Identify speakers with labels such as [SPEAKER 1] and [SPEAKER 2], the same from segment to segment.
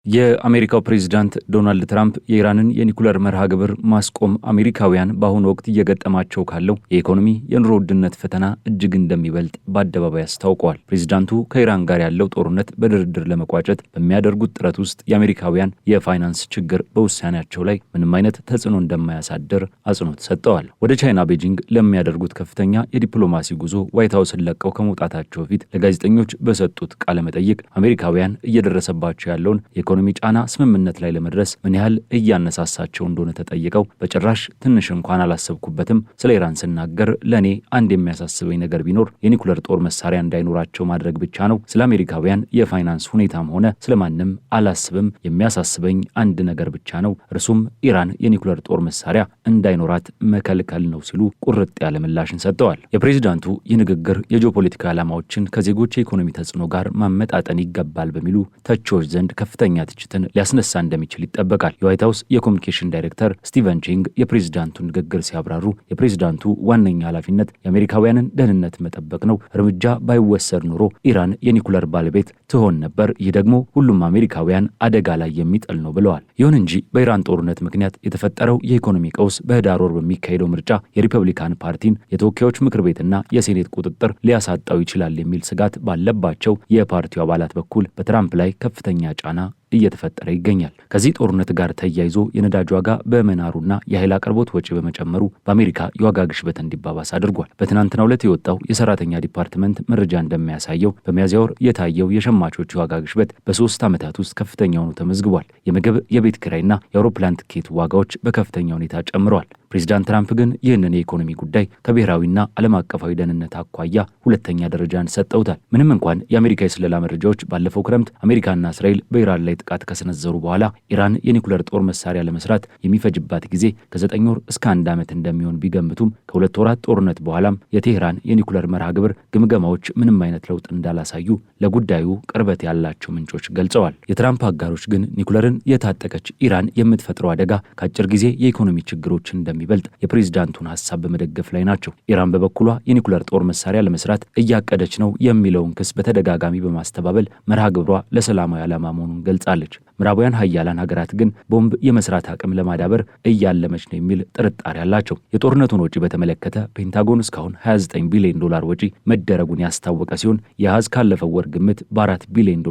[SPEAKER 1] የአሜሪካው ፕሬዝዳንት ዶናልድ ትራምፕ የኢራንን የኒኩለር መርሃ ግብር ማስቆም አሜሪካውያን በአሁኑ ወቅት እየገጠማቸው ካለው የኢኮኖሚ የኑሮ ውድነት ፈተና እጅግ እንደሚበልጥ በአደባባይ አስታውቀዋል። ፕሬዝዳንቱ ከኢራን ጋር ያለው ጦርነት በድርድር ለመቋጨት በሚያደርጉት ጥረት ውስጥ የአሜሪካውያን የፋይናንስ ችግር በውሳኔያቸው ላይ ምንም አይነት ተጽዕኖ እንደማያሳድር አጽንኦት ሰጥተዋል። ወደ ቻይና ቤጂንግ ለሚያደርጉት ከፍተኛ የዲፕሎማሲ ጉዞ ዋይት ሀውስን ለቀው ከመውጣታቸው በፊት ለጋዜጠኞች በሰጡት ቃለ መጠይቅ አሜሪካውያን እየደረሰባቸው ያለውን የኢኮኖሚ ጫና ስምምነት ላይ ለመድረስ ምን ያህል እያነሳሳቸው እንደሆነ ተጠይቀው በጭራሽ ትንሽ እንኳን አላሰብኩበትም። ስለ ኢራን ስናገር ለኔ አንድ የሚያሳስበኝ ነገር ቢኖር የኒኩለር ጦር መሳሪያ እንዳይኖራቸው ማድረግ ብቻ ነው። ስለ አሜሪካውያን የፋይናንስ ሁኔታም ሆነ ስለማንም አላስብም። የሚያሳስበኝ አንድ ነገር ብቻ ነው፣ እርሱም ኢራን የኒኩለር ጦር መሳሪያ እንዳይኖራት መከልከል ነው ሲሉ ቁርጥ ያለ ምላሽን ሰጥተዋል። የፕሬዝዳንቱ ይህ ንግግር የጂኦፖለቲካ ዓላማዎችን ከዜጎች የኢኮኖሚ ተጽዕኖ ጋር ማመጣጠን ይገባል በሚሉ ተቺዎች ዘንድ ከፍተኛ ትችትን ሊያስነሳ እንደሚችል ይጠበቃል። የዋይት ሀውስ የኮሚኒኬሽን ዳይሬክተር ስቲቨን ቺንግ የፕሬዝዳንቱን ንግግር ሲያብራሩ የፕሬዝዳንቱ ዋነኛ ኃላፊነት የአሜሪካውያንን ደህንነት መጠበቅ ነው። እርምጃ ባይወሰድ ኖሮ ኢራን የኒኩለር ባለቤት ትሆን ነበር። ይህ ደግሞ ሁሉም አሜሪካውያን አደጋ ላይ የሚጥል ነው ብለዋል። ይሁን እንጂ በኢራን ጦርነት ምክንያት የተፈጠረው የኢኮኖሚ ቀውስ በህዳር ወር በሚካሄደው ምርጫ የሪፐብሊካን ፓርቲን የተወካዮች ምክር ቤትና የሴኔት ቁጥጥር ሊያሳጣው ይችላል የሚል ስጋት ባለባቸው የፓርቲው አባላት በኩል በትራምፕ ላይ ከፍተኛ ጫና እየተፈጠረ ይገኛል። ከዚህ ጦርነት ጋር ተያይዞ የነዳጅ ዋጋ በመናሩና የኃይል አቅርቦት ወጪ በመጨመሩ በአሜሪካ የዋጋ ግሽበት እንዲባባስ አድርጓል። በትናንትናው ዕለት የወጣው የሰራተኛ ዲፓርትመንት መረጃ እንደሚያሳየው በሚያዝያ ወር የታየው የሸማቾች የዋጋ ግሽበት በ3 ዓመታት ውስጥ ከፍተኛ ሆኖ ተመዝግቧል። የምግብ፣ የቤት ኪራይና የአውሮፕላን ትኬት ዋጋዎች በከፍተኛ ሁኔታ ጨምረዋል። ፕሬዚዳንት ትራምፕ ግን ይህንን የኢኮኖሚ ጉዳይ ከብሔራዊና ዓለም አቀፋዊ ደህንነት አኳያ ሁለተኛ ደረጃን ሰጠውታል። ምንም እንኳን የአሜሪካ የስለላ መረጃዎች ባለፈው ክረምት አሜሪካና እስራኤል በኢራን ላይ ጥቃት ከሰነዘሩ በኋላ ኢራን የኒኩለር ጦር መሳሪያ ለመስራት የሚፈጅባት ጊዜ ከ9 ወር እስከ 1 ዓመት እንደሚሆን ቢገምቱም ከ2 ወራት ጦርነት በኋላም የቴህራን የኒኩለር መርሃ ግብር ግምገማዎች ምንም አይነት ለውጥ እንዳላሳዩ ለጉዳዩ ቅርበት ያላቸው ምንጮች ገልጸዋል። የትራምፕ አጋሮች ግን ኒኩለርን የታጠቀች ኢራን የምትፈጥረው አደጋ ከአጭር ጊዜ የኢኮኖሚ ችግሮች እንደሚበልጥ የፕሬዝዳንቱን ሐሳብ በመደገፍ ላይ ናቸው። ኢራን በበኩሏ የኒኩለር ጦር መሳሪያ ለመስራት እያቀደች ነው የሚለውን ክስ በተደጋጋሚ በማስተባበል መርሃ ግብሯ ለሰላማዊ ዓላማ መሆኑን ገልጻለች። ምዕራባውያን ሀያላን ሀገራት ግን ቦምብ የመስራት አቅም ለማዳበር እያለመች ነው የሚል ጥርጣሬ አላቸው። የጦርነቱን ወጪ በተመለከተ ፔንታጎን እስካሁን $29 ቢሊዮን ወጪ መደረጉን ያስታወቀ ሲሆን የአሃዝ ካለፈው ወር ግምት በ$4 ቢሊዮን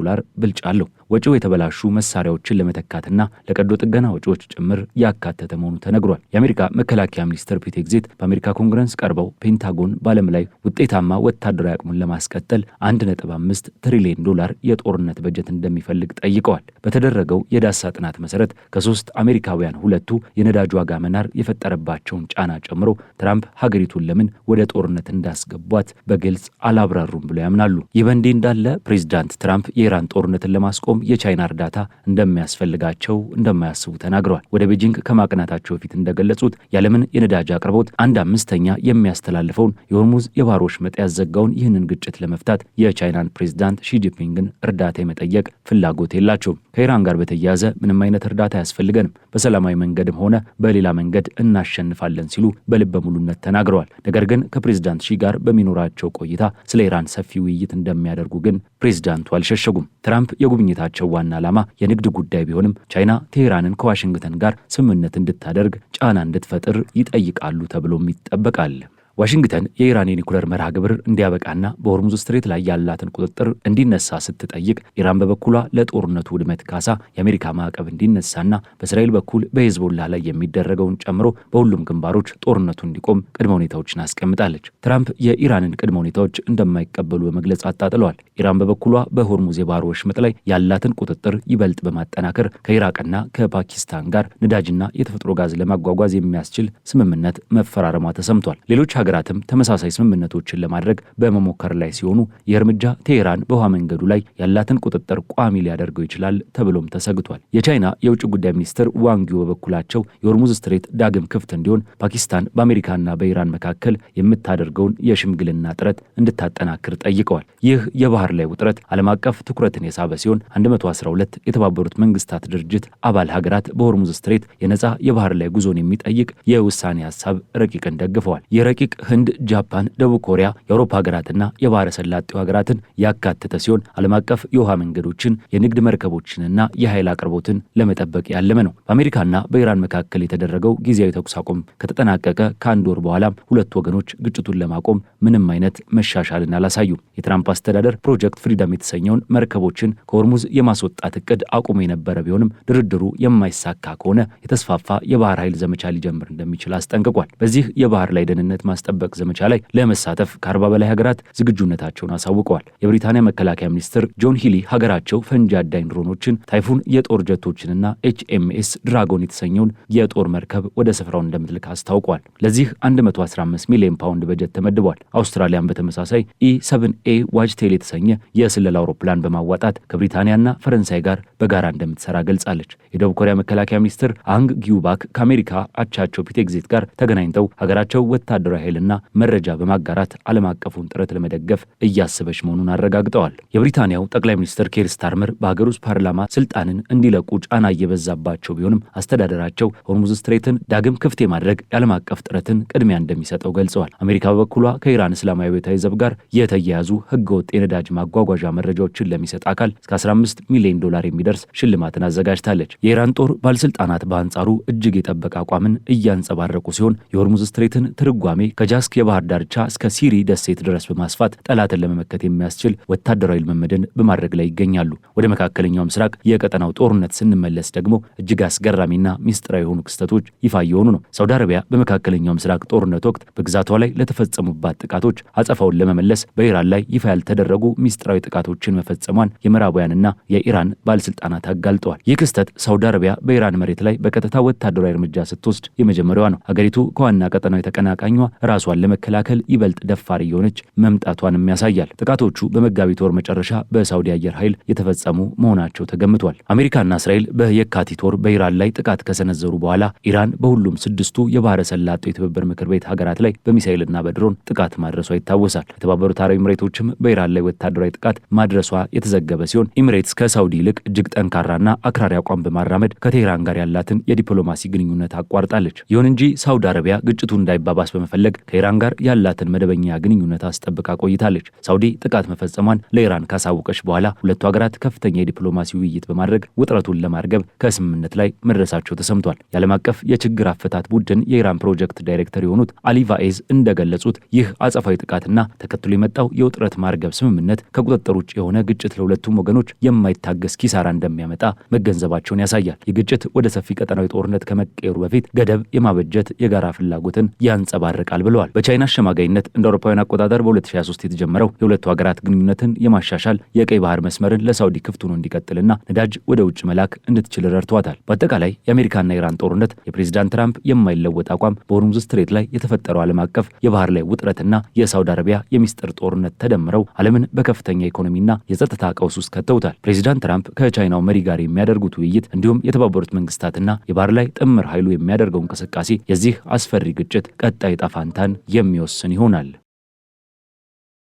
[SPEAKER 1] ብልጫ አለው። ወጪው የተበላሹ መሳሪያዎችን ለመተካትና ለቀዶ ጥገና ወጪዎች ጭምር ያካተተ መሆኑ ተነግሯል። የአሜሪካ መከላከያ ሚኒስትር ፒት ኤግዜት በአሜሪካ ኮንግረስ ቀርበው ፔንታጎን በዓለም ላይ ውጤታማ ወታደራዊ አቅሙን ለማስቀጠል $1.5 ትሪሊዮን የጦርነት በጀት እንደሚፈልግ ጠይቀዋል። በተደረገው የዳሰሳ ጥናት መሰረት ከ3 አሜሪካውያን 2ቱ የነዳጅ ዋጋ መናር የፈጠረባቸውን ጫና ጨምሮ ትራምፕ ሀገሪቱን ለምን ወደ ጦርነት እንዳስገቧት በግልጽ አላብራሩም ብለው ያምናሉ። ይህ በእንዲህ እንዳለ ፕሬዝዳንት ትራምፕ የኢራን ጦርነትን ለማስቆም የቻይና እርዳታ እንደሚያስፈልጋቸው እንደማያስቡ ተናግረዋል። ወደ ቤጂንግ ከማቅናታቸው በፊት እንደገለጹት የዓለምን የነዳጅ አቅርቦት 1/5 የሚያስተላልፈውን የሆርሙዝ የባህር ወሽመጥ ያዘጋውን ይህንን ግጭት ለመፍታት የቻይናን ፕሬዝዳንት ሺጂንፒንግን እርዳታ የመጠየቅ ፍላጎት የላቸውም። ከኢራን ጋር በተያያዘ ምንም አይነት እርዳታ አያስፈልገንም፣ በሰላማዊ መንገድም ሆነ በሌላ መንገድ እናሸንፋለን ሲሉ በልበ ሙሉነት ተናግረዋል። ነገር ግን ከፕሬዝዳንት ሺ ጋር በሚኖራቸው ቆይታ ስለ ኢራን ሰፊ ውይይት እንደሚያደርጉ ግን ፕሬዝዳንቱ አልሸሸጉም። ትራምፕ የጉብኝታቸው ዋና ዓላማ የንግድ ጉዳይ ቢሆንም ቻይና ቴህራንን ከዋሽንግተን ጋር ስምምነት እንድታደርግ ጫና እንድትፈጥር ይጠይቃሉ ተብሎም ይጠበቃል። ዋሽንግተን የኢራን የኒኩለር መርሃ ግብር እንዲያበቃና በሆርሙዝ ስትሬት ላይ ያላትን ቁጥጥር እንዲነሳ ስትጠይቅ ኢራን በበኩሏ ለጦርነቱ ውድመት ካሳ የአሜሪካ ማዕቀብ እንዲነሳና በእስራኤል በኩል በሄዝቦላ ላይ የሚደረገውን ጨምሮ በሁሉም ግንባሮች ጦርነቱ እንዲቆም ቅድመ ሁኔታዎችን አስቀምጣለች። ትራምፕ የኢራንን ቅድመ ሁኔታዎች እንደማይቀበሉ በመግለጽ አጣጥለዋል። ኢራን በበኩሏ በሆርሙዝ የባህር ወሽመጥ ላይ ያላትን ቁጥጥር ይበልጥ በማጠናከር ከኢራቅና ከፓኪስታን ጋር ነዳጅና የተፈጥሮ ጋዝ ለማጓጓዝ የሚያስችል ስምምነት መፈራረሟ ተሰምቷል። ሌሎች ሀገራትም ተመሳሳይ ስምምነቶችን ለማድረግ በመሞከር ላይ ሲሆኑ ይህ እርምጃ ቴህራን በውሃ መንገዱ ላይ ያላትን ቁጥጥር ቋሚ ሊያደርገው ይችላል ተብሎም ተሰግቷል። የቻይና የውጭ ጉዳይ ሚኒስትር ዋንጊው በበኩላቸው የሆርሙዝ ስትሬት ዳግም ክፍት እንዲሆን ፓኪስታን በአሜሪካና በኢራን መካከል የምታደርገውን የሽምግልና ጥረት እንድታጠናክር ጠይቀዋል። ይህ የባህር ላይ ውጥረት ዓለም አቀፍ ትኩረትን የሳበ ሲሆን 112 የተባበሩት መንግስታት ድርጅት አባል ሀገራት በሆርሙዝ ስትሬት የነጻ የባህር ላይ ጉዞን የሚጠይቅ የውሳኔ ሀሳብ ረቂቅን ደግፈዋል። ይህ ረቂቅ ህንድ፣ ጃፓን፣ ደቡብ ኮሪያ፣ የአውሮፓ ሀገራትና የባህረ ሰላጤው ሀገራትን ያካተተ ሲሆን ዓለም አቀፍ የውሃ መንገዶችን፣ የንግድ መርከቦችንና የኃይል አቅርቦትን ለመጠበቅ ያለመ ነው። በአሜሪካና በኢራን መካከል የተደረገው ጊዜያዊ ተኩስ አቁም ከተጠናቀቀ ከአንድ ወር በኋላም ሁለቱ ወገኖች ግጭቱን ለማቆም ምንም አይነት መሻሻልን አላሳዩም። የትራምፕ አስተዳደር ፕሮጀክት ፍሪደም የተሰኘውን መርከቦችን ከሆርሙዝ የማስወጣት እቅድ አቁሞ የነበረ ቢሆንም ድርድሩ የማይሳካ ከሆነ የተስፋፋ የባህር ኃይል ዘመቻ ሊጀምር እንደሚችል አስጠንቅቋል። በዚህ የባህር ላይ ደህንነት ማስጠበቅ ዘመቻ ላይ ለመሳተፍ ከ40 በላይ ሀገራት ዝግጁነታቸውን አሳውቀዋል። የብሪታንያ መከላከያ ሚኒስትር ጆን ሂሊ ሀገራቸው ፈንጂ አዳኝ ድሮኖችን፣ ታይፉን የጦር ጀቶችንና HMS ድራጎን የተሰኘውን የጦር መርከብ ወደ ስፍራው እንደምትልክ አስታውቋል። ለዚህ 115 ሚሊዮን ፓውንድ በጀት ተመድቧል። አውስትራሊያን በተመሳሳይ E7A ዋጅቴል የተሰኘ የስለላ አውሮፕላን በማዋጣት ከብሪታንያና ፈረንሳይ ጋር በጋራ እንደምትሰራ ገልጻለች። የደቡብ ኮሪያ መከላከያ ሚኒስትር አንግ ጊዩባክ ከአሜሪካ አቻቸው ፒት ሄግሴት ጋር ተገናኝተው ሀገራቸው ወታደራዊ ኃይልና መረጃ በማጋራት ዓለም አቀፉን ጥረት ለመደገፍ እያሰበች መሆኑን አረጋግጠዋል። የብሪታንያው ጠቅላይ ሚኒስትር ኬር ስታርመር በሀገር ውስጥ ፓርላማ ስልጣንን እንዲለቁ ጫና እየበዛባቸው ቢሆንም አስተዳደራቸው ሆርሙዝ ስትሬትን ዳግም ክፍት የማድረግ የዓለም አቀፍ ጥረትን ቅድሚያ እንደሚሰጠው ገልጸዋል። አሜሪካ በበኩሏ ከኢራን እስላማዊ ቤታዊ ዘብ ጋር የተያያዙ ህገወጥ የነዳጅ ማጓጓዣ መረጃዎችን ለሚሰጥ አካል እስከ $15 ሚሊዮን የሚደርስ ሽልማትን አዘጋጅታለች። የኢራን ጦር ባለስልጣናት በአንጻሩ እጅግ የጠበቀ አቋምን እያንጸባረቁ ሲሆን የሆርሙዝ ስትሬትን ትርጓሜ ከጃስክ የባህር ዳርቻ እስከ ሲሪ ደሴት ድረስ በማስፋት ጠላትን ለመመከት የሚያስችል ወታደራዊ ልምምድን በማድረግ ላይ ይገኛሉ። ወደ መካከለኛው ምስራቅ የቀጠናው ጦርነት ስንመለስ ደግሞ እጅግ አስገራሚና ሚስጥራዊ የሆኑ ክስተቶች ይፋ እየሆኑ ነው። ሳውዲ አረቢያ በመካከለኛው ምስራቅ ጦርነት ወቅት በግዛቷ ላይ ለተፈጸሙባት ጥቃቶች አጸፋውን ለመመለስ በኢራን ላይ ይፋ ያልተደረጉ ሚስጥራዊ ጥቃቶችን መፈጸሟን የምዕራባውያንና የኢራን ባለስልጣናት አጋልጠዋል። ይህ ክስተት ሳውዲ አረቢያ በኢራን መሬት ላይ በቀጥታ ወታደራዊ እርምጃ ስትወስድ የመጀመሪያዋ ነው። ሀገሪቱ ከዋና ቀጠናው የተቀናቃኟ ራሷን ለመከላከል ይበልጥ ደፋር እየሆነች መምጣቷንም ያሳያል። ጥቃቶቹ በመጋቢት ወር መጨረሻ በሳውዲ አየር ኃይል የተፈጸሙ መሆናቸው ተገምቷል። አሜሪካና እስራኤል በየካቲት ወር በኢራን ላይ ጥቃት ከሰነዘሩ በኋላ ኢራን በሁሉም 6ቱ የባህረ ሰላጤው የትብብር ምክር ቤት ሀገራት ላይ በሚሳኤልና በድሮን ጥቃት ማድረሷ ይታወሳል። የተባበሩት አረብ ኤምሬቶችም በኢራን ላይ ወታደራዊ ጥቃት ማድረሷ የተዘገበ ሲሆን ኤምሬትስ ከሳውዲ ይልቅ እጅግ ጠንካራና አክራሪ አቋም በማራመድ ከቴህራን ጋር ያላትን የዲፕሎማሲ ግንኙነት አቋርጣለች። ይሁን እንጂ ሳውዲ አረቢያ ግጭቱ እንዳይባባስ በመፈለግ ከኢራን ጋር ያላትን መደበኛ ግንኙነት አስጠብቃ ቆይታለች። ሳውዲ ጥቃት መፈጸሟን ለኢራን ካሳወቀች በኋላ ሁለቱ ሀገራት ከፍተኛ የዲፕሎማሲ ውይይት በማድረግ ውጥረቱን ለማርገብ ከስምምነት ላይ መድረሳቸው ተሰምቷል። የዓለም አቀፍ የችግር አፈታት ቡድን የኢራን ፕሮጀክት ዳይሬክተር የሆኑት አሊ ቫኤዝ እንደገለጹት ይህ አጸፋዊ ጥቃትና ተከትሎ የመጣው የውጥረት ማርገብ ስምምነት ከቁጥጥር ውጭ የሆነ ግጭት ለሁለቱም ወገኖች የማይታገስ ኪሳራ እንደሚያመጣ መገንዘባቸውን ያሳያል። ይህ ግጭት ወደ ሰፊ ቀጠናዊ ጦርነት ከመቀየሩ በፊት ገደብ የማበጀት የጋራ ፍላጎትን ያንጸባርቃል ብለዋል። በቻይና አሸማጋይነት እንደ አውሮፓውያን አቆጣጠር በ2023 የተጀመረው የሁለቱ ሀገራት ግንኙነትን የማሻሻል የቀይ ባህር መስመርን ለሳውዲ ክፍት ሆኖ እንዲቀጥልና ነዳጅ ወደ ውጭ መላክ እንድትችል ረድቷታል። በአጠቃላይ የአሜሪካና ኢራን ጦርነት የፕሬዚዳንት ትራምፕ የማይለወጥ አቋም በሆርሙዝ ስትሬት ላይ የተፈጠረው ዓለም አቀፍ የባህር ላይ ውጥረትና የሳውዲ አረቢያ የሚስጥር ጦርነት ተደምረው ዓለምን በከፍተኛ ኢኮኖሚና የጸጥታ ቀውስ ውስጥ ከተውታል። ፕሬዚዳንት ትራምፕ ከቻይናው መሪ ጋር የሚያደርጉት ውይይት እንዲሁም የተባበሩት መንግስታትና የባህር ላይ ጥምር ኃይሉ የሚያደርገው እንቅስቃሴ የዚህ አስፈሪ ግጭት ቀጣይ ዕጣ ፈንታን የሚወስን ይሆናል።